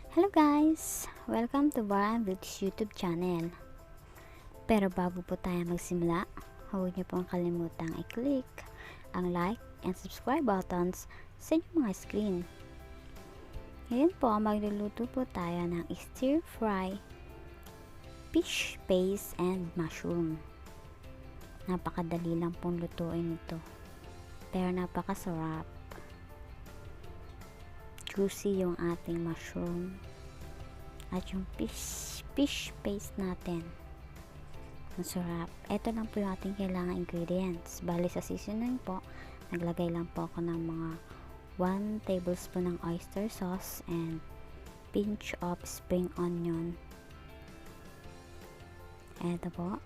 Hello guys! Welcome to Baran Beauty's YouTube channel. Pero bago po tayo magsimula, huwag niyo pong kalimutang i-click ang like and subscribe buttons sa inyong mga screen. Ngayon po, magluluto po tayo ng stir fry fish paste and mushroom. Napakadali lang pong lutuin ito, pero napakasarap. Juicy yung ating mushroom at yung fish paste natin. Masarap. Ito lang po yung ating kailangan ingredients. Bali sa seasoning po, naglagay lang po ako ng mga 1 tablespoon ng oyster sauce and pinch of spring onion. Ito po.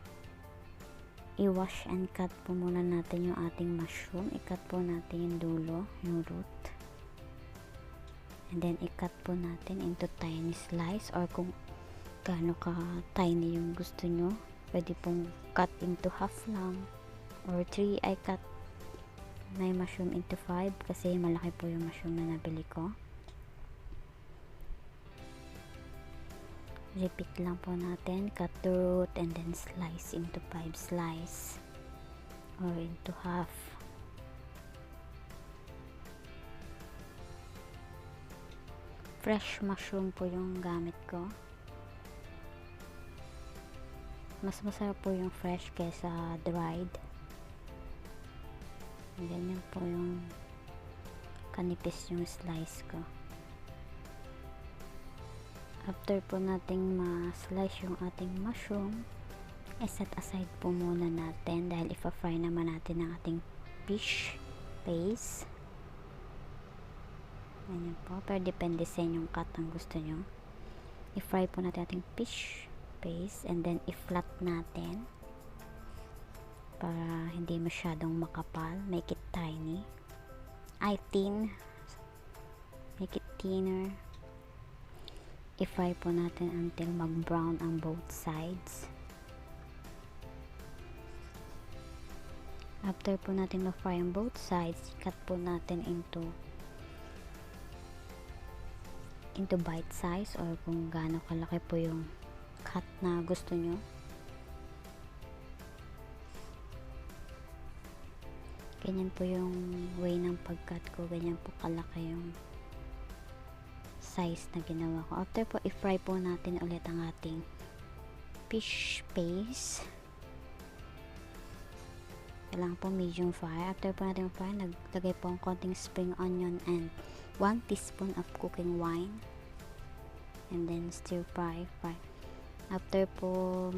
I-wash and cut po muna natin yung ating mushroom. I-cut po natin yung dulo, yung root. And then, i-cut po natin into tiny slice or kung gaano ka tiny yung gusto nyo. Pwede pong cut into half lang or 3. I cut my mushroom into 5 kasi malaki po yung mushroom na nabili ko. Repeat lang po natin. Cut the root and then slice into 5 slice or into half. Fresh mushroom po yung gamit ko. Mas masarap po yung fresh kaysa dried. And then yun po yung kanipis yung slice ko. After po nating ma-slice yung ating mushroom, set aside po muna natin dahil ipa-fry naman natin ang ating fish paste. Ayan po, pero depende sa inyong cut ang gusto nyo. I-fry po natin ating fish paste and then i-flat natin para hindi masyadong makapal. Make it tiny. Thin. Make it thinner. I-fry po natin until mag-brown ang both sides. After po natin ma-fry ang both sides, cut po natin into bite size or kung gaano kalaki po yung cut na gusto nyo. Ganyan po yung way ng pag-cut ko. Ganyan po kalaki yung size na ginawa ko. After po, i-fry po natin ulit ang ating fish paste. Kailangan po medium fry. After po natin fry, naglagay po ang konting spring onion and 1 teaspoon of cooking wine. And then stir fry. After po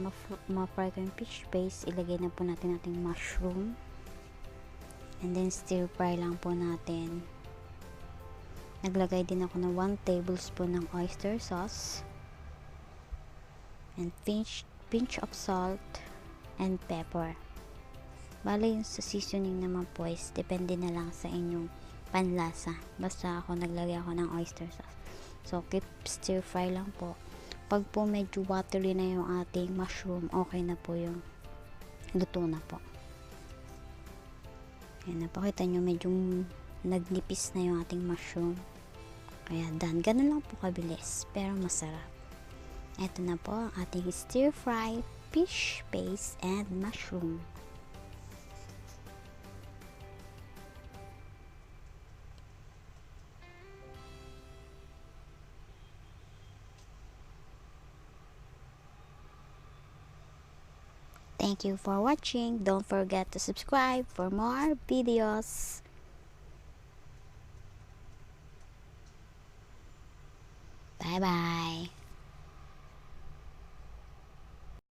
ma-fry ko yung fish paste, ilagay na po natin ating mushroom. And then stir fry lang po natin. Naglagay din ako ng 1 tablespoon ng oyster sauce. And pinch of salt and pepper. Bale yung sa seasoning naman po is depende na lang sa inyong panlasa. Basta ako naglagay ako ng oyster sauce. So keep stir fry lang po. Pag po medyo watery na yung ating mushroom, okay na po yung luto na po. Ayan, napakita nyo medyo nagnipis na yung ating mushroom. Kaya done. Ganun lang po kabilis, pero masarap. Ito na po ang ating stir fry fish paste and mushroom. Thank you for watching. Don't forget to subscribe for more videos. Bye bye.